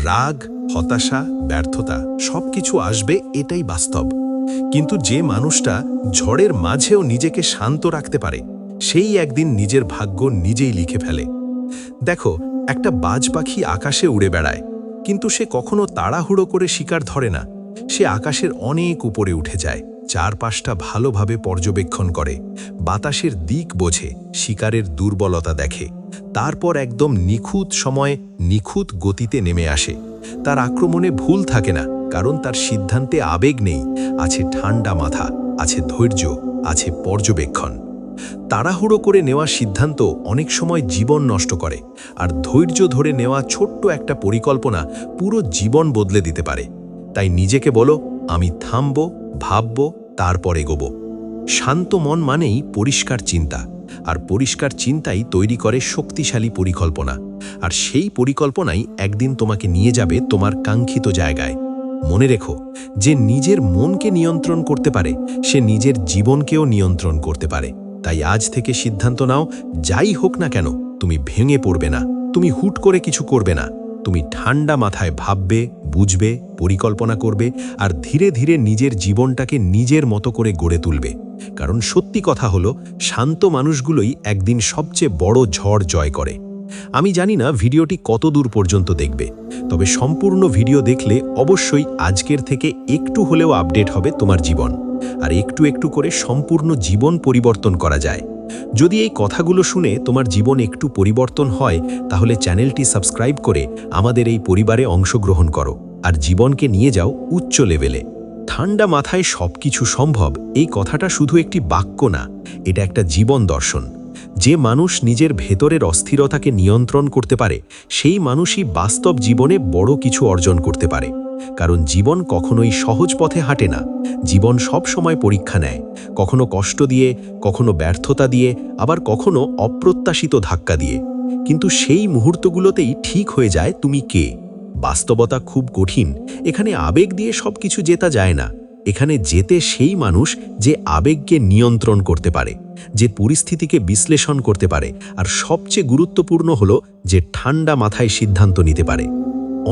রাগ, হতাশা, ব্যর্থতা সবকিছু আসবে, এটাই বাস্তব। কিন্তু যে মানুষটা ঝড়ের মাঝেও নিজেকে শান্ত রাখতে পারে, সেই একদিন নিজের ভাগ্য নিজেই লিখে ফেলে। দেখো, একটা বাজ পাখি আকাশে উড়ে বেড়ায়, কিন্তু সে কখনো তাড়াহুড়ো করে শিকার ধরে না। সে আকাশের অনেক উপরে উঠে যায়, চারপাশটা ভালোভাবে পর্যবেক্ষণ করে, বাতাসের দিক বোঝে, শিকারের দুর্বলতা দেখে, তারপর একদম নিখুঁত সময়ে নিখুঁত গতিতে নেমে আসে। তার আক্রমণে ভুল থাকে না, কারণ তার সিদ্ধান্তে আবেগ নেই, আছে ঠান্ডা মাথা, আছে ধৈর্য, আছে পর্যবেক্ষণ। তাড়াহুড়ো করে নেওয়া সিদ্ধান্ত অনেক সময় জীবন নষ্ট করে, আর ধৈর্য ধরে নেওয়া ছোট্ট একটা পরিকল্পনা পুরো জীবন বদলে দিতে পারে। তাই নিজেকে বলো, আমি থামব, ভাবব, তারপর এগোবো। শান্ত মন মানেই পরিষ্কার চিন্তা, আর পরিষ্কার চিন্তাই তৈরি করে শক্তিশালী পরিকল্পনা, আর সেই পরিকল্পনাই একদিন তোমাকে নিয়ে যাবে তোমার কাঙ্ক্ষিত জায়গায়। মনে রেখো, যে নিজের মনকে নিয়ন্ত্রণ করতে পারে, সে নিজের জীবনকেও নিয়ন্ত্রণ করতে পারে। তাই আজ থেকে সিদ্ধান্ত নাও, যাই হোক না কেন, তুমি ভেঙে পড়বে না, তুমি হুট করে কিছু করবে না, তুমি ঠান্ডা মাথায় ভাববে, বুঝবে, পরিকল্পনা করবে, আর ধীরে ধীরে নিজের জীবনটাকে নিজের মতো করে গড়ে তুলবে। কারণ সত্যি কথা হলো, শান্ত মানুষগুলোই একদিন সবচেয়ে বড় ঝড় জয় করে। আমি জানি না ভিডিওটি কত দূর পর্যন্ত দেখবে, তবে সম্পূর্ণ ভিডিও দেখলে অবশ্যই আজকের থেকে একটু হলেও আপডেট হবে তোমার জীবন, আর একটু একটু করে সম্পূর্ণ জীবন পরিবর্তন করা যায়। যদি এই কথাগুলো শুনে তোমার জীবন একটু পরিবর্তন হয়, তাহলে চ্যানেলটি সাবস্ক্রাইব করে আমাদের এই পরিবারে অংশগ্রহণ করো, আর জীবনকে নিয়ে যাও উচ্চ লেভেলে। ঠান্ডা মাথায় সবকিছু সম্ভব, এই কথাটা শুধু একটি বাক্য না, এটা একটা জীবন দর্শন। যে মানুষ নিজের ভেতরের অস্থিরতাকে নিয়ন্ত্রণ করতে পারে, সেই মানুষই বাস্তব জীবনে বড় কিছু অর্জন করতে পারে। কারণ জীবন কখনোই সহজ পথে হাঁটে না, জীবন সব সময় পরীক্ষা নেয়, কখনো কষ্ট দিয়ে, কখনো ব্যর্থতা দিয়ে, আবার কখনো অপ্রত্যাশিত ধাক্কা দিয়ে। কিন্তু সেই মুহূর্তগুলোতেই ঠিক হয়ে যায় তুমি কে। বাস্তবতা খুব কঠিন, এখানে আবেগ দিয়ে সবকিছু জেতা যায় না। এখানে জেতে সেই মানুষ যে আবেগকে নিয়ন্ত্রণ করতে পারে, যে পরিস্থিতিকে বিশ্লেষণ করতে পারে, আর সবচেয়ে গুরুত্বপূর্ণ হলো যে ঠান্ডা মাথায় সিদ্ধান্ত নিতে পারে।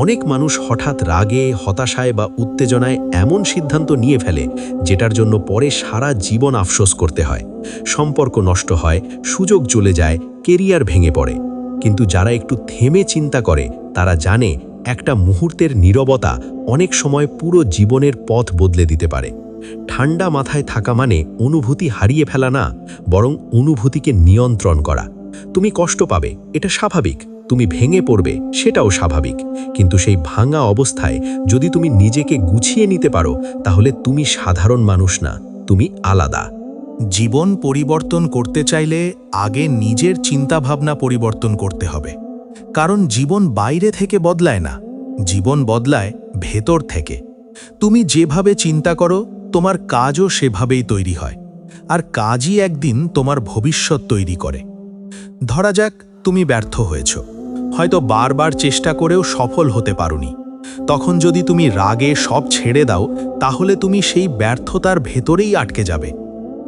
অনেক মানুষ হঠাৎ রাগে, হতাশায় বা উত্তেজনায় এমন সিদ্ধান্ত নিয়ে ফেলে, যেটার জন্য পরে সারা জীবন আফসোস করতে হয়। সম্পর্ক নষ্ট হয়, সুযোগ চলে যায়, কেরিয়ার ভেঙে পড়ে। কিন্তু যারা একটু থেমে চিন্তা করে, তারা জানে একটা মুহূর্তের নীরবতা অনেক সময় পুরো জীবনের পথ বদলে দিতে পারে। ঠান্ডা মাথায় থাকা মানে অনুভূতি হারিয়ে ফেলা না, বরং অনুভূতিকে নিয়ন্ত্রণ করা। তুমি কষ্ট পাবে, এটা স্বাভাবিক, তুমি ভেঙে পড়বে, সেটাও স্বাভাবিক। কিন্তু সেই ভাঙা অবস্থায় যদি তুমি নিজেকে গুছিয়ে নিতে পারো, তাহলে তুমি সাধারণ মানুষ না, তুমি আলাদা। জীবন পরিবর্তন করতে চাইলে আগে নিজের চিন্তাভাবনা পরিবর্তন করতে হবে। কারণ জীবন বাইরে থেকে বদলায় না, জীবন বদলায় ভেতর থেকে। তুমি যেভাবে চিন্তা করো, তোমার কাজও সেভাবেই তৈরি হয়, আর কাজই একদিন তোমার ভবিষ্যৎ তৈরি করে। ধরা যাক তুমি ব্যর্থ হয়েছ, হয়তো বারবার চেষ্টা করেও সফল হতে পারোনি। তখন যদি তুমি রাগে সব ছেড়ে দাও, তাহলে তুমি সেই ব্যর্থতার ভেতরেই আটকে যাবে।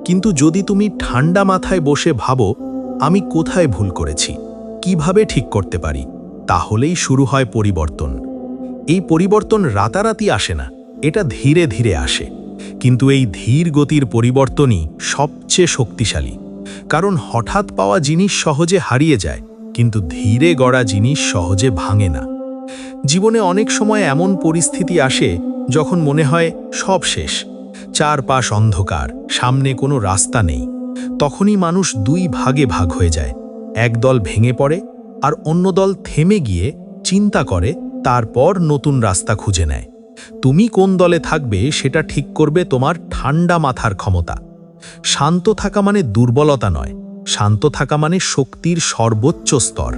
কিন্তু যদি তুমি ঠান্ডা মাথায় বসে ভাবো, আমি কোথায় ভুল করেছি, কিভাবে ঠিক করতে পারি, তাহলেই শুরু হয় পরিবর্তন। এই পরিবর্তন রাতারাতি আসে না, এটা ধীরে ধীরে আসে। কিন্তু এই ধীর গতির পরিবর্তনই সবচেয়ে শক্তিশালী। কারণ হঠাৎ পাওয়া জিনিস সহজে হারিয়ে যায়, কিন্তু ধীরে গড়া জিনিস সহজে ভাঙে না। জীবনে অনেক সময় এমন পরিস্থিতি আসে যখন মনে হয় সব শেষ, চারপাশ অন্ধকার, সামনে কোনো রাস্তা নেই। তখনই মানুষ দুই ভাগে ভাগ হয়ে যায়। এক দল ভেঙে পড়ে, আর অন্য দল থেমে গিয়ে চিন্তা করে, তারপর নতুন রাস্তা খুঁজে নেয়। তুমি কোন দলে থাকবে সেটা ঠিক করবে তোমার ঠান্ডা মাথার ক্ষমতা। শান্ত থাকা মানে দুর্বলতা নয়, শান্ত থাকা মানে শক্তির সর্বোচ্চ স্তর।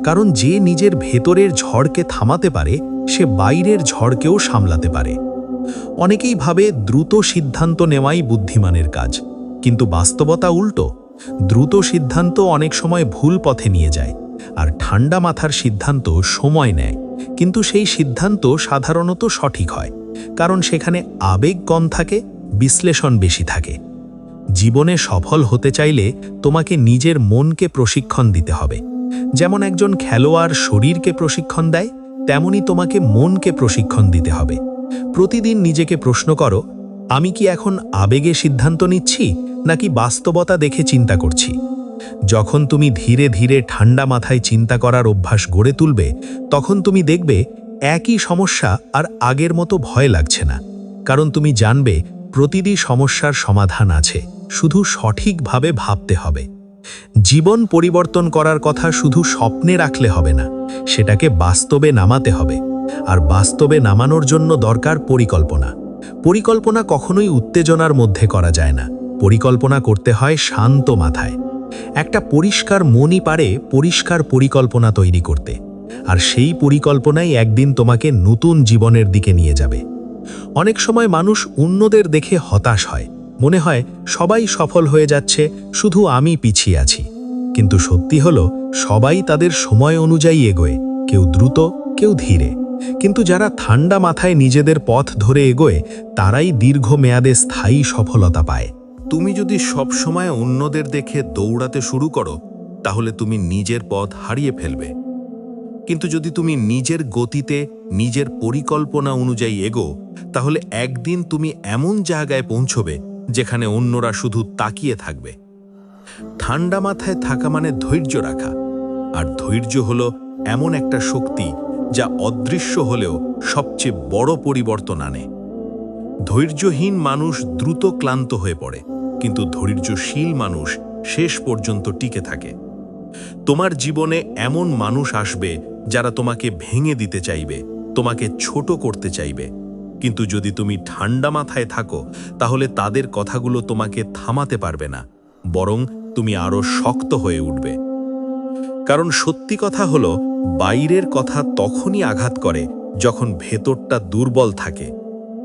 কারণ যে নিজের ভেতরের ঝড়কে থামাতে পারে, সে বাইরের ঝড়কেও সামলাতে পারে। অনেকেই ভাবে দ্রুত সিদ্ধান্ত নেওয়াই বুদ্ধিমানের কাজ, কিন্তু বাস্তবতা উল্টো। দ্রুত সিদ্ধান্ত অনেক সময় ভুল পথে নিয়ে যায়, আর ঠান্ডা মাথার সিদ্ধান্ত সময় নেয়, কিন্তু সেই সিদ্ধান্ত সাধারণত সঠিক হয়। কারণ সেখানে আবেগ কম থাকে, বিশ্লেষণ বেশি থাকে। জীবনে সফল হতে চাইলে তোমাকে নিজের মনকে প্রশিক্ষণ দিতে হবে। যেমন একজন খেলোয়াড় শরীরকে প্রশিক্ষণ দেয়, তেমনি তোমাকে মনকে প্রশিক্ষণ দিতে হবে। প্রতিদিন নিজেকে প্রশ্ন করো, আমি কি এখন আবেগে সিদ্ধান্ত নিচ্ছি নাকি বাস্তবতা দেখে চিন্তা করছি? যখন তুমি ধীরে ধীরে ঠান্ডা মাথায় চিন্তা করার অভ্যাস গড়ে তুলবে, তখন তুমি দেখবে একই সমস্যা আর আগের মতো ভয় লাগছে না। কারণ তুমি জানবে প্রতিটি সমস্যার সমাধান আছে, শুধু সঠিকভাবে ভাবতে হবে। জীবন পরিবর্তন করার কথা শুধু স্বপ্নে রাখলে হবে না, সেটাকে বাস্তবে নামাতে হবে। আর বাস্তবে নামানোর জন্য দরকার পরিকল্পনা। পরিকল্পনা কখনোই উত্তেজনার মধ্যে করা যায় না, পরিকল্পনা করতে হয় শান্ত মাথায়। একটা পরিষ্কার মনই পারে পরিষ্কার পরিকল্পনা তৈরি করতে, আর সেই পরিকল্পনাই একদিন তোমাকে নতুন জীবনের দিকে নিয়ে যাবে। অনেক সময় মানুষ অন্যদের দেখে হতাশ হয়, মনে হয় সবাই সফল হয়ে যাচ্ছে, শুধু আমি পিছিয়ে আছি। কিন্তু সত্যি হলো সবাই তাদের সময় অনুযায়ী এগোয়, কেউ দ্রুত, কেউ ধীরে। কিন্তু যারা ঠান্ডা মাথায় নিজেদের পথ ধরে এগোয়, তারাই দীর্ঘমেয়াদে স্থায়ী সফলতা পায়। তুমি যদি সব সময় অন্যদের দেখে দৌড়াতে শুরু করো, তাহলে তুমি নিজের পথ হারিয়ে ফেলবে। কিন্তু যদি তুমি নিজের গতিতে, নিজের পরিকল্পনা অনুযায়ী এগো, তাহলে একদিন তুমি এমন জায়গায় পৌঁছবে যেখানে অন্যরা শুধু তাকিয়ে থাকবে। ঠান্ডা মাথায় থাকা মানে ধৈর্য রাখা, আর ধৈর্য হলো এমন একটা শক্তি যা অদৃশ্য হলেও সবচেয়ে বড় পরিবর্তন আনে। ধৈর্যহীন মানুষ দ্রুত ক্লান্ত হয়ে পড়ে, কিন্তু ধৈর্যশীল মানুষ শেষ পর্যন্ত টিকে থাকে। তোমার জীবনে এমন মানুষ আসবে যারা তোমাকে ভেঙে দিতে চাইবে, তোমাকে ছোট করতে চাইবে। কিন্তু যদি তুমি ঠান্ডা মাথায় থাকো, তাহলে তাদের কথাগুলো তোমাকে থামাতে পারবে না, বরং তুমি আরো শক্ত হয়ে উঠবে। কারণ সত্যি কথা হলো, বাইরের কথা তখনই আঘাত করে যখন ভেতরটা দুর্বল থাকে,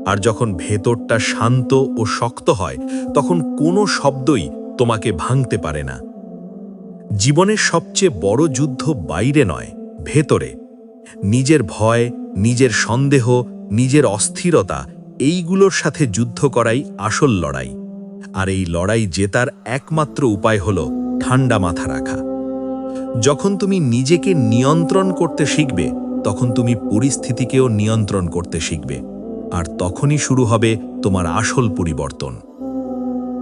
আর যখন ভেতরটা শান্ত ও শক্ত হয়, তখন কোনো শব্দই তোমাকে ভাঙতে পারে না। জীবনের সবচেয়ে বড় যুদ্ধ বাইরে নয়, ভেতরে। নিজের ভয়, নিজের সন্দেহ, নিজের অস্থিরতা, এইগুলোর সাথে যুদ্ধ করাই আসল লড়াই। আর এই লড়াই জেতার একমাত্র উপায় হলো ঠান্ডা মাথা রাখা। যখন তুমি নিজেকে নিয়ন্ত্রণ করতে শিখবে, তখন তুমি পরিস্থিতিকেও নিয়ন্ত্রণ করতে শিখবে, আর তখনই শুরু হবে তোমার আসল পরিবর্তন।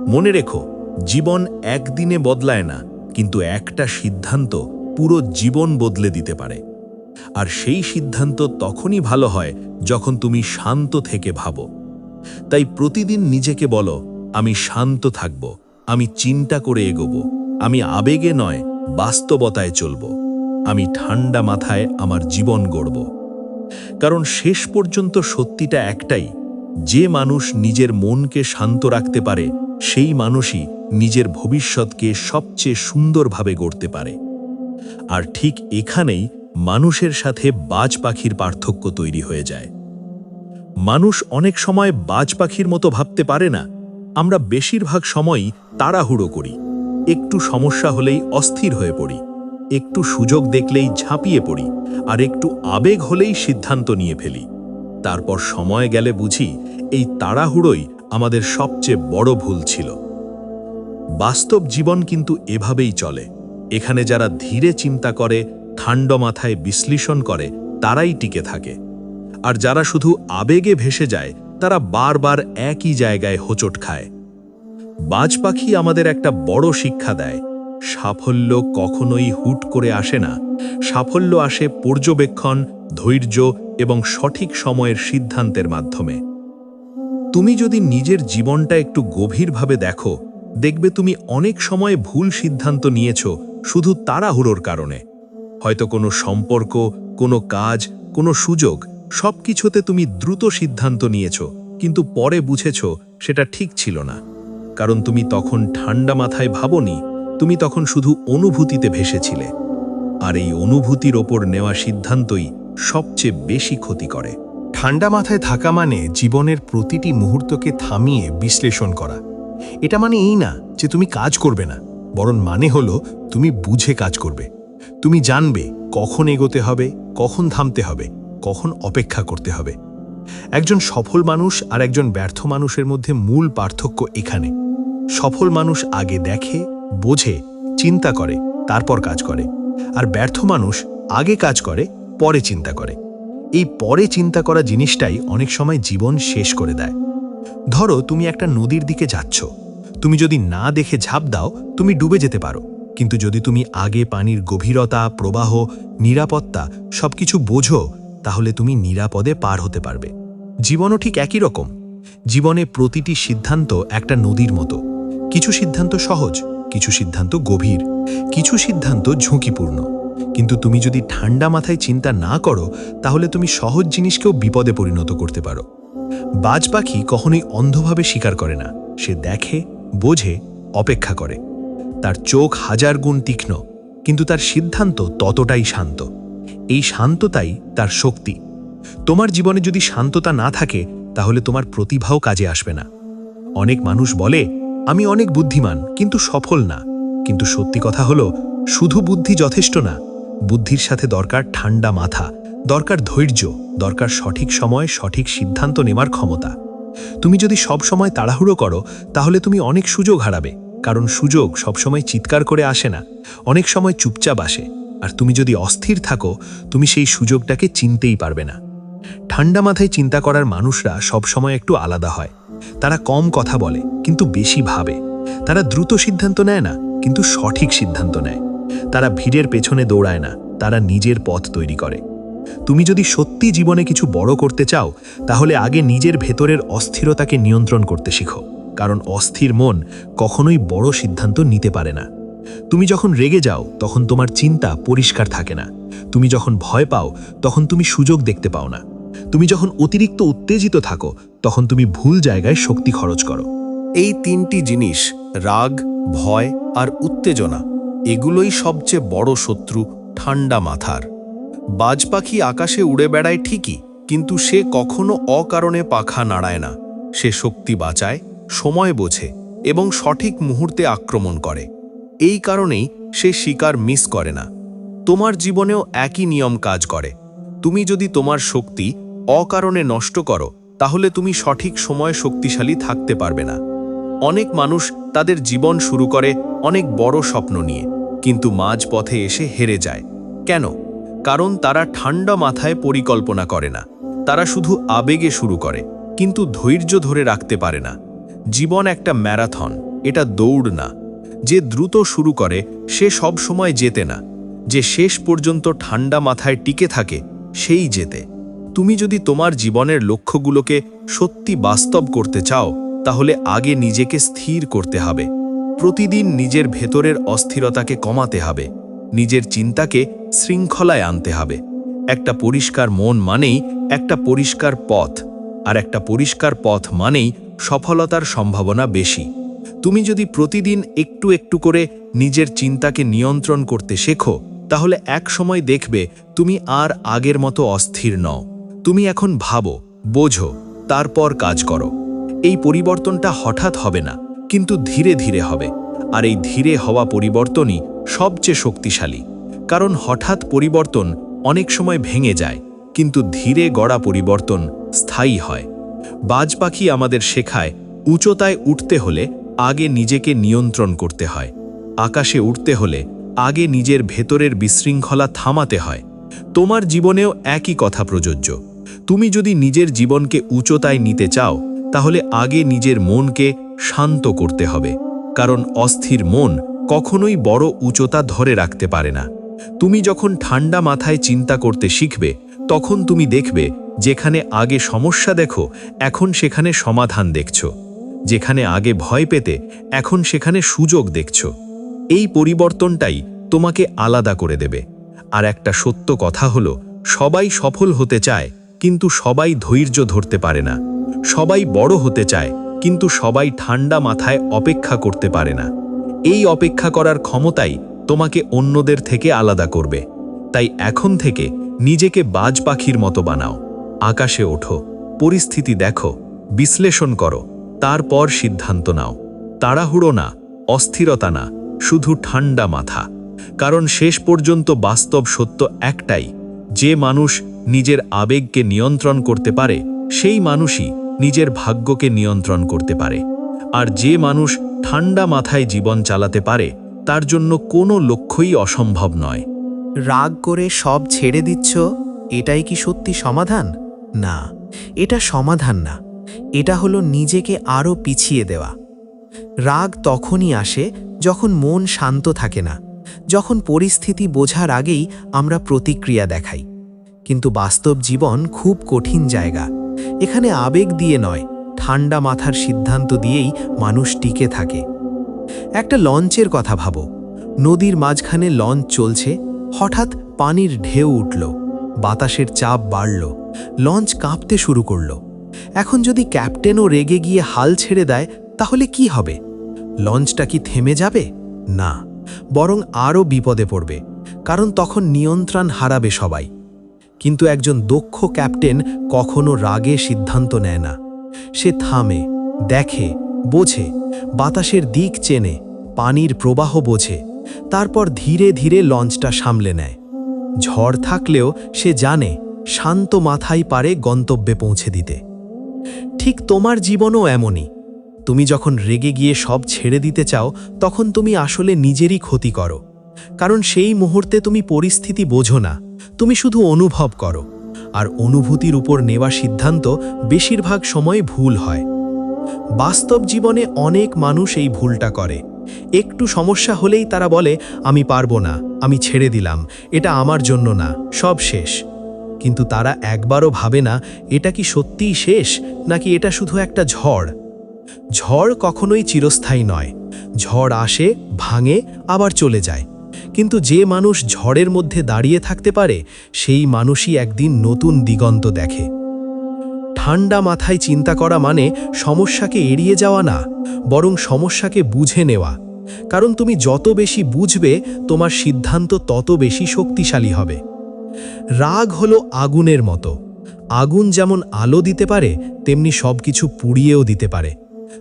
মনে রেখো, জীবন একদিনে বদলায় না, কিন্তু একটা সিদ্ধান্ত পুরো জীবন বদলে দিতে পারে। আর সেই সিদ্ধান্ত তখনই ভালো হয় যখন তুমি শান্ত থেকে ভাবো। তাই প্রতিদিন নিজেকে বলো, আমি শান্ত থাকব, আমি চিন্তা করে এগোবো, আমি আবেগে নয় বাস্তবতায় চলব, আমি ঠান্ডা মাথায় আমার জীবন গড়ব। কারণ শেষ পর্যন্ত সত্যিটা একটাই, যে মানুষ নিজের মনকে শান্ত রাখতে পারে, সেই মানুষই নিজের ভবিষ্যৎকে সবচেয়ে সুন্দরভাবে গড়তে পারে। আর ঠিক এখানেই মানুষের সাথে বাজ পাখির পার্থক্য তৈরি হয়ে যায়। মানুষ অনেক সময় বাজ পাখির মতো ভাবতে পারে না। আমরা বেশিরভাগ সময়ই তাড়াহুড়ো করি, একটু সমস্যা হলেই অস্থির হয়ে পড়ি, একটু সুযোগ দেখলেই ঝাঁপিয়ে পড়ি, আর একটু আবেগ হলেই সিদ্ধান্ত নিয়ে ফেলি। তারপর সময় গেলে বুঝি এই তাড়াহুড়োই আমাদের সবচেয়ে বড় ভুল ছিল। বাস্তব জীবন কিন্তু এভাবেই চলে। এখানে যারা ধীরে চিন্তা করে, ঠান্ডা মাথায় বিশ্লেষণ করে, তারাই টিকে থাকে। আর যারা শুধু আবেগে ভেসে যায়, তারা বারবার একই জায়গায় হোঁচট খায়। বাজ পাখি আমাদের একটা বড় শিক্ষা দেয়, সাফল্য কখনোই হুট করে আসে না। সাফল্য আসে পর্যবেক্ষণ, ধৈর্য এবং সঠিক সময়ের সিদ্ধান্তের মাধ্যমে। তুমি যদি নিজের জীবনটা একটু গভীরভাবে দেখো, দেখবে তুমি অনেক সময় ভুল সিদ্ধান্ত নিয়েছো শুধু তাড়াহুড়োর কারণে। হয়তো কোনো সম্পর্ক, কোনো কাজ, কোনো সুযোগ, সবকিছুতে তুমি দ্রুত সিদ্ধান্ত নিয়েছো, কিন্তু পরে বুঝেছো সেটা ঠিক ছিল না। কারণ তুমি তখন ঠান্ডা মাথায় ভাবোনি, তুমি তখন শুধু অনুভূতিতে ভেসেছিলে। আর এই অনুভূতির ওপর নেওয়া সিদ্ধান্তই সবচেয়ে বেশি ক্ষতি করে। ঠান্ডা মাথায় থাকা মানে জীবনের প্রতিটি মুহূর্তকে থামিয়ে বিশ্লেষণ করা। এটা মানে এই না যে তুমি কাজ করবে না, বরং মানে হলো তুমি বুঝে কাজ করবে। তুমি জানবে কখন এগোতে হবে, কখন থামতে হবে, কখন অপেক্ষা করতে হবে। একজন সফল মানুষ আর একজন ব্যর্থ মানুষের মধ্যে মূল পার্থক্য এখানে। সফল মানুষ আগে দেখে, বোঝে, চিন্তা করে, তারপর কাজ করে। আর ব্যর্থ মানুষ আগে কাজ করে, পরে চিন্তা করে। এই পরে চিন্তা করা জিনিসটাই অনেক সময় জীবন শেষ করে দেয়। ধরো তুমি একটা নদীর দিকে যাচ্ছ, তুমি যদি না দেখে ঝাঁপ দাও তুমি ডুবে যেতে পারো, কিন্তু যদি তুমি আগে পানির গভীরতা, প্রবাহ, নিরাপত্তা সবকিছু বোঝো, তাহলে তুমি নিরাপদে পার হতে পারবে। জীবনও ঠিক একই রকম। জীবনে প্রতিটি সিদ্ধান্ত একটা নদীর মতো। কিছু সিদ্ধান্ত সহজ, কিছু সিদ্ধান্ত গভীর, কিছু সিদ্ধান্ত ঝুঁকিপূর্ণ। কিন্তু তুমি যদি ঠান্ডা মাথায় চিন্তা না করো, তাহলে তুমি সহজ জিনিসকেও বিপদে পরিণত করতে পারো। বাজ পাখি কখনোই অন্ধভাবে শিকার করে না। সে দেখে, বোঝে, অপেক্ষা করে। তার চোখ হাজার গুণ তীক্ষ্ণ, কিন্তু তার সিদ্ধান্ত ততটাই শান্ত। এই শান্ততাই তার শক্তি। তোমার জীবনে যদি শান্ততা না থাকে, তাহলে তোমার প্রতিভাও কাজে আসবে না। অনেক মানুষ বলে, আমি অনেক বুদ্ধিমান কিন্তু সফল না। কিন্তু সত্যি কথা হলো, শুধু বুদ্ধি যথেষ্ট না। বুদ্ধির সাথে দরকার ঠান্ডা মাথা, দরকার ধৈর্য, দরকার সঠিক সময়ে সঠিক সিদ্ধান্ত নেওয়ার ক্ষমতা। তুমি যদি সব সময় তাড়াহুড়ো করো, তাহলে তুমি অনেক সুযোগ হারাবে। কারণ সুযোগ সবসময় চিৎকার করে আসে না, অনেক সময় চুপচাপ আসে। আর তুমি যদি অস্থির থাকো, তুমি সেই সুযোগটাকে চিনতেই পারবে না। ঠান্ডা মাথায় চিন্তা করার মানুষরা সবসময় একটু আলাদা হয়। তারা কম কথা বলে কিন্তু বেশি ভাবে। তারা দ্রুত সিদ্ধান্ত নেয় না, কিন্তু সঠিক সিদ্ধান্ত নেয়। তারা ভিড়ের পেছনে দৌড়ায় না, তারা নিজের পথ তৈরি করে। তুমি যদি সত্যি জীবনে কিছু বড় করতে চাও, তাহলে আগে নিজের ভেতরের অস্থিরতাকে নিয়ন্ত্রণ করতে শিখো। কারণ অস্থির মন কখনোই বড় সিদ্ধান্ত নিতে পারে না। তুমি যখন রেগে যাও, তখন তোমার চিন্তা পরিষ্কার থাকে না। তুমি যখন ভয় পাও, তখন তুমি সুযোগ দেখতে পাও না। তুমি যখন অতিরিক্ত উত্তেজিত থাকো, তখন তুমি ভুল জায়গায় শক্তি খরচ করো। এই তিনটি জিনিস, রাগ, ভয় আর উত্তেজনা, এগুলোই সবচেয়ে বড় শত্রু ঠান্ডা মাথার। বাজ পাখি আকাশে উড়ে বেড়ায় ঠিকই, কিন্তু সে কখনো অকারণে পাখা নাড়ায় না। সে শক্তি বাঁচায়, সময় বোঝে এবং সঠিক মুহূর্তে আক্রমণ করে। এই কারণেই সে শিকার মিস করে না। তোমার জীবনেও একই নিয়ম কাজ করে। তুমি যদি তোমার শক্তি অকারণে নষ্ট করো, তাহলে তুমি সঠিক সময়ে শক্তিশালী থাকতে পারবে না। অনেক মানুষ তাদের জীবন শুরু করে অনেক বড় স্বপ্ন নিয়ে, কিন্তু মাঝপথে এসে হেরে যায়। কেন? কারণ তারা ঠান্ডা মাথায় পরিকল্পনা করে না। তারা শুধু আবেগে শুরু করে, কিন্তু ধৈর্য ধরে রাখতে পারে না। জীবন একটা ম্যারাথন, এটা দৌড় না। যে দ্রুত শুরু করে সে সব সময় জেতে না। যে শেষ পর্যন্ত ঠান্ডা মাথায় টিকে থাকে সেই জেতে। তুমি যদি তোমার জীবনের লক্ষ্যগুলোকে সত্যি বাস্তব করতে চাও, তাহলে আগে নিজেকে স্থির করতে হবে। প্রতিদিন নিজের ভেতরের অস্থিরতাকে কমাতে হবে। নিজের চিন্তাকে শৃঙ্খলায় আনতে হবে। একটা পরিষ্কার মন মানেই একটা পরিষ্কার পথ, আর একটা পরিষ্কার পথ মানেই সফলতার সম্ভাবনা বেশি। তুমি যদি প্রতিদিন একটু একটু করে নিজের চিন্তাকে নিয়ন্ত্রণ করতে শেখো, তাহলে এক সময় দেখবে তুমি আর আগের মতো অস্থির নও। তুমি এখন ভাবো, বোঝো, তারপর কাজ করো। এই পরিবর্তনটা হঠাৎ হবে না, কিন্তু ধীরে ধীরে হবে। আর এই ধীরে হওয়া পরিবর্তনই সবচেয়ে শক্তিশালী। কারণ হঠাৎ পরিবর্তন অনেক সময় ভেঙে যায়, কিন্তু ধীরে গড়া পরিবর্তন স্থায়ী হয়। বাজ পাখি আমাদের শেখায়, উচ্চতায় উঠতে হলে আগে নিজেকে নিয়ন্ত্রণ করতে হয়। আকাশে উঠতে হলে আগে নিজের ভেতরের বিশৃঙ্খলা থামাতে হয়। তোমার জীবনেও একই কথা প্রযোজ্য। তুমি যদি নিজের জীবনকে উচ্চতায় নিতে চাও, তাহলে আগে নিজের মনকে শান্ত করতে হবে। কারণ অস্থির মন কখনোই বড় উচ্চতা ধরে রাখতে পারে না। তুমি যখন ঠান্ডা মাথায় চিন্তা করতে শিখবে, তখন তুমি দেখবে যেখানে আগে সমস্যা দেখো, এখন সেখানে সমাধান দেখছো। যেখানে আগে ভয় পেতে, এখন সেখানে সুযোগ দেখছো। এই পরিবর্তনটাই তোমাকে আলাদা করে দেবে। আর একটা সত্য কথা হলো, সবাই সফল হতে চায়, কিন্তু সবাই ধৈর্য ধরতে পারে না। সবাই বড় হতে চায়, কিন্তু সবাই ঠান্ডা মাথায় অপেক্ষা করতে পারে না। এই অপেক্ষা করার ক্ষমতাই তোমাকে অন্যদের থেকে আলাদা করবে। তাই এখন থেকে নিজেকে বাজ পাখির মতো বানাও। আকাশে ওঠো, পরিস্থিতি দেখো, বিশ্লেষণ করো, তারপর সিদ্ধান্ত নাও। তাড়াহুড়ো না, অস্থিরতা না, শুধু ঠান্ডা মাথা। কারণ শেষ পর্যন্ত বাস্তব সত্য একটাই, যে মানুষ নিজের আবেগকে নিয়ন্ত্রণ করতে পারে, সেই মানুষই নিজের ভাগ্যকে নিয়ন্ত্রণ করতে পারে। আর যে মানুষ ঠান্ডা মাথায় জীবন চালাতে পারে, তার জন্য কোনো লক্ষ্যই অসম্ভব নয়। রাগ করে সব ছেড়ে দিচ্ছ, এটাই কি সত্যি সমাধান? না, এটা সমাধান না। এটা হলো নিজেকে আরও পিছিয়ে দেওয়া। রাগ তখনই আসে যখন মন শান্ত থাকে না, যখন পরিস্থিতি বোঝার আগেই আমরা প্রতিক্রিয়া দেখাই। কিন্তু বাস্তব জীবন খুব কঠিন জায়গা। এখানে আবেগ দিয়ে নয়, ঠান্ডা মাথার সিদ্ধান্ত দিয়েই মানুষ টিকে থাকে। একটা লঞ্চের কথা ভাবো। নদীর মাঝখানে লঞ্চ চলছে, হঠাৎ পানির ঢেউ উঠল, বাতাসের চাপ বাড়ল, লঞ্চ কাঁপতে শুরু করল। এখন যদি ক্যাপ্টেনও রেগে গিয়ে হাল ছেড়ে দেয়, তাহলে কি হবে? লঞ্চটা কি থেমে যাবে? না, বরং আরও বিপদে পড়বে, কারণ তখন নিয়ন্ত্রণ হারাবে সবাই। কিন্তু একজন দক্ষ ক্যাপ্টেন কখনো রাগে সিদ্ধান্ত নেয় না। সে থামে, দেখে, বোঝে, বাতাসের দিক চেনে, পানির প্রবাহ বোঝে, তারপর ধীরে ধীরে লঞ্চটা সামলে নেয়। ঝড় থাকলেও সে জানে শান্ত মাথায় পারে গন্তব্যে পৌঁছে দিতে। ঠিক তোমার জীবনও এমনই। তুমি যখন রেগে গিয়ে সব ছেড়ে দিতে চাও, তখন তুমি আসলে নিজেরই ক্ষতি করো। কারণ সেই মুহূর্তে তুমি পরিস্থিতি বোঝো না, তুমি শুধু অনুভব করো। আর অনুভূতির উপর নেওয়া সিদ্ধান্ত বেশিরভাগ সময় ভুল হয়। বাস্তব জীবনে অনেক মানুষ এই ভুলটা করে। একটু সমস্যা হলেই তারা বলে, আমি পারবো না, আমি ছেড়ে দিলাম, এটা আমার জন্য না, সব শেষ। কিন্তু তারা একবারও ভাবে না এটা কি সত্যিই শেষ, নাকি এটা শুধু একটা ঝড়। ঝড় কখনোই চিরস্থায়ী নয়। ঝড় আসে, ভাঙে, আবার চলে যায়। কিন্তু যে মানুষ ঝড়ের মধ্যে দাঁড়িয়ে থাকতে পারে, সেই মানুষই একদিন নতুন দিগন্ত দেখে। ঠান্ডা মাথায় চিন্তা করা মানে সমস্যাকে এড়িয়ে যাওয়া না, বরং সমস্যাকে বুঝে নেওয়া। কারণ তুমি যত বেশি বুঝবে, তোমার সিদ্ধান্ত তত বেশি শক্তিশালী হবে। রাগ হলো আগুনের মতো। আগুন যেমন আলো দিতে পারে, তেমনি সবকিছু পুড়িয়েও দিতে পারে।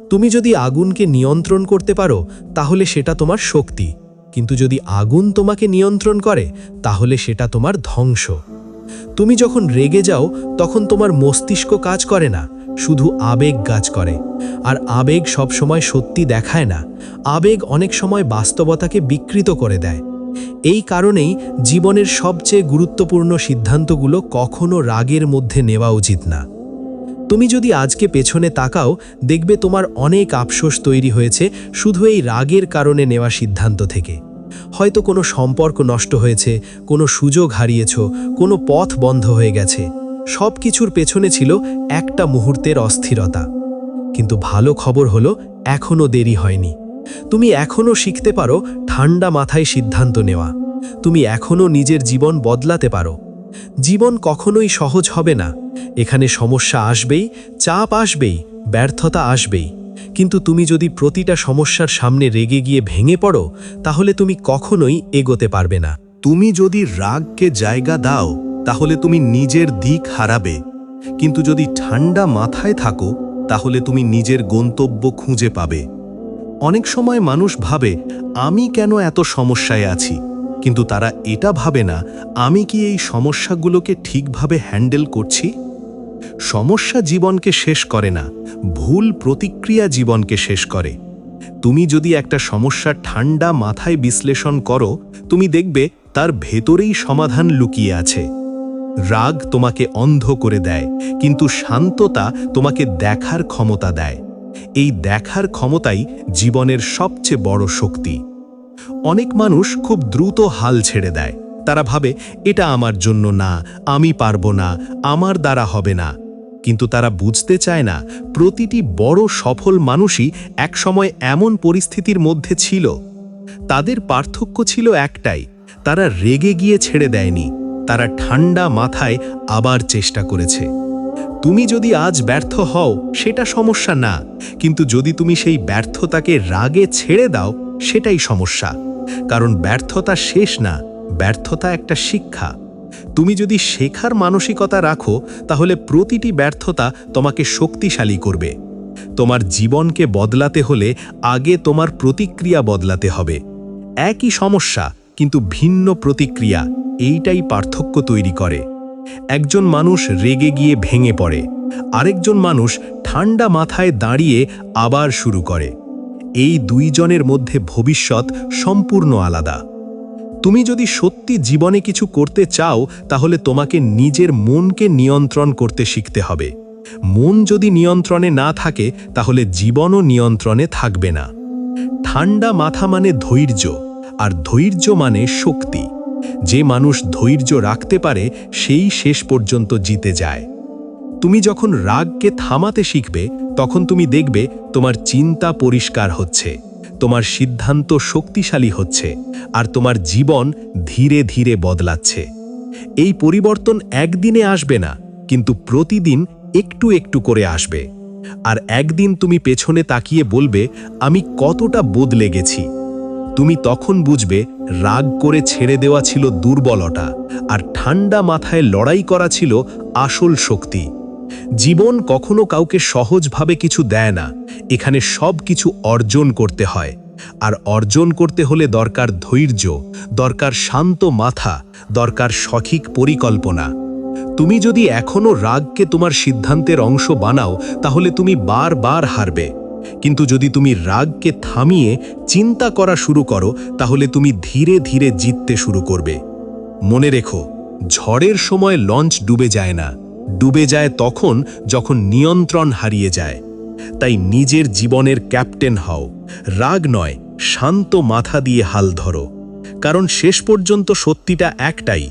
তুমি যদি আগুনকে নিয়ন্ত্রণ করতে পারো, তাহলে সেটা তোমার শক্তি। কিন্তু যদি আগুন তোমাকে নিয়ন্ত্রণ করে, তাহলে সেটা তোমার ধ্বংস। তুমি যখন রেগে যাও, তখন তোমার মস্তিষ্ক কাজ করে না, শুধু আবেগ কাজ করে। আর আবেগ সবসময় সত্যি দেখায় না। আবেগ অনেক সময় বাস্তবতাকে বিকৃত করে দেয়। এই কারণেই জীবনের সবচেয়ে গুরুত্বপূর্ণ সিদ্ধান্তগুলো কখনো রাগের মধ্যে নেওয়া উচিত না। তুমি যদি আজকে পেছনে তাকাও, দেখবে তোমার অনেক আফসোস তৈরি হয়েছে শুধু এই রাগের কারণে নেওয়া সিদ্ধান্ত থেকে। হয়তো কোনো সম্পর্ক নষ্ট হয়েছে, কোনো সুযোগ হারিয়েছ, কোনো পথ বন্ধ হয়ে গেছে। সব কিছুর পেছনে ছিল একটা মুহূর্তের অস্থিরতা। কিন্তু ভালো খবর হলো, এখনও দেরি হয়নি। তুমি এখনও শিখতে পারো ঠান্ডা মাথায় সিদ্ধান্ত নেওয়া। তুমি এখনও নিজের জীবন বদলাতে পারো। জীবন কখনোই সহজ হবে না। এখানে সমস্যা আসবেই, চাপ আসবেই, ব্যর্থতা আসবেই। কিন্তু তুমি যদি প্রতিটা সমস্যার সামনে রেগে গিয়ে ভেঙে পড়ো, তাহলে তুমি কখনোই এগোতে পারবে না। তুমি যদি রাগকে জায়গা দাও, তাহলে তুমি নিজের দিক হারাবে। কিন্তু যদি ঠান্ডা মাথায় থাকো, তাহলে তুমি নিজের গন্তব্য খুঁজে পাবে। অনেক সময় মানুষ ভাবে, আমি কেন এত সমস্যায় আছি? কিন্তু তারা এটা ভাবে না, আমি কি এই সমস্যাগুলোকে ঠিকভাবে হ্যান্ডেল করছি? সমস্যা জীবনকে শেষ করে না, ভুল প্রতিক্রিয়া জীবনকে শেষ করে। তুমি যদি একটা সমস্যা ঠান্ডা মাথায় বিশ্লেষণ করো, তুমি দেখবে তার ভেতরেই সমাধান লুকিয়ে আছে। রাগ তোমাকে অন্ধ করে দেয়, কিন্তু শান্ততা তোমাকে দেখার ক্ষমতা দেয়। এই দেখার ক্ষমতাই জীবনের সবচেয়ে বড় শক্তি। অনেক মানুষ খুব দ্রুত হাল ছেড়ে দেয়। তারা ভাবে, এটা আমার জন্য না, আমি পারবো না, আমার দ্বারা হবে না। কিন্তু তারা বুঝতে চায় না, প্রতিটি বড় সফল মানুষই একসময় এমন পরিস্থিতির মধ্যে ছিল। তাদের পার্থক্য ছিল একটাই, তারা রেগে গিয়ে ছেড়ে দেয়নি, তারা ঠান্ডা মাথায় আবার চেষ্টা করেছে। তুমি যদি আজ ব্যর্থ হও, সেটা সমস্যা না, কিন্তু যদি তুমি সেই ব্যর্থতাকে রাগে ছেড়ে দাও, সেটাই সমস্যা। কারণ ব্যর্থতা শেষ না, ব্যর্থতা একটা শিক্ষা। তুমি যদি শেখার মানসিকতা রাখো, তাহলে প্রতিটি ব্যর্থতা তোমাকে শক্তিশালী করবে। তোমার জীবনকে বদলাতে হলে আগে তোমার প্রতিক্রিয়া বদলাতে হবে। একই সমস্যা, কিন্তু ভিন্ন প্রতিক্রিয়া, এইটাই পার্থক্য তৈরি করে। একজন মানুষ রেগে গিয়ে ভেঙে পড়ে, আরেকজন মানুষ ঠান্ডা মাথায় দাঁড়িয়ে আবার শুরু করে। এই দুইজনের মধ্যে ভবিষ্যৎ সম্পূর্ণ আলাদা। তুমি যদি সত্যি জীবনে কিছু করতে চাও তাহলে তোমাকে নিজের মনকে নিয়ন্ত্রণ করতে শিখতে হবে। মন যদি নিয়ন্ত্রণে না থাকে তাহলে জীবনও নিয়ন্ত্রণে থাকবে না। ঠান্ডা মাথা মানে ধৈর্য, আর ধৈর্য মানে শক্তি। যে মানুষ ধৈর্য রাখতে পারে সেই শেষ পর্যন্ত জিতে যায়। তুমি যখন রাগকে থামাতে শিখবে তখন তুমি দেখবে তোমার চিন্তা পরিষ্কার হচ্ছে, তোমার সিদ্ধান্ত শক্তিশালী হচ্ছে, আর তোমার জীবন ধীরে ধীরে বদলাচ্ছে। এই পরিবর্তন একদিনে আসবে না, কিন্তু প্রতিদিন একটু একটু করে আসবে। আর একদিন তুমি পেছনে তাকিয়ে বলবে, আমি কতটা বদলে গেছি। তুমি তখন বুঝবে রাগ করে ছেড়ে দেওয়া ছিল দুর্বলতা, আর ঠান্ডা মাথায় লড়াই করা ছিল আসল শক্তি। জীবন কখনো কাউকে সহজভাবে কিছু দেয় না, এখানে সব কিছু অর্জন করতে হয়। আর অর্জন করতে হলে দরকার ধৈর্য, দরকার শান্ত মাথা, দরকার সঠিক পরিকল্পনা। তুমি যদি এখনো রাগকে তোমার সিদ্ধান্তের অংশ বানাও তাহলে তুমি বারবার হারবে, কিন্তু যদি তুমি রাগকে থামিয়ে চিন্তা করা শুরু করো তাহলে তুমি ধীরে ধীরে জিততে শুরু করবে। মনে রেখো, ঝড়ের সময় লঞ্চ ডুবে যায় না, ডুবে যায় তখন যখন নিয়ন্ত্রণ হারিয়ে যায়। তাই নিজের জীবনের ক্যাপ্টেন হও, রাগ নয়, শান্ত মাথা দিয়ে হাল ধরো। কারণ শেষ পর্যন্ত সত্যিটা একটাই,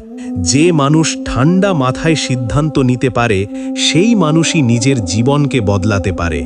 যে মানুষ ঠান্ডা মাথায় সিদ্ধান্ত নিতে পারে সেই মানুষই নিজের জীবনকে বদলাতে পারে।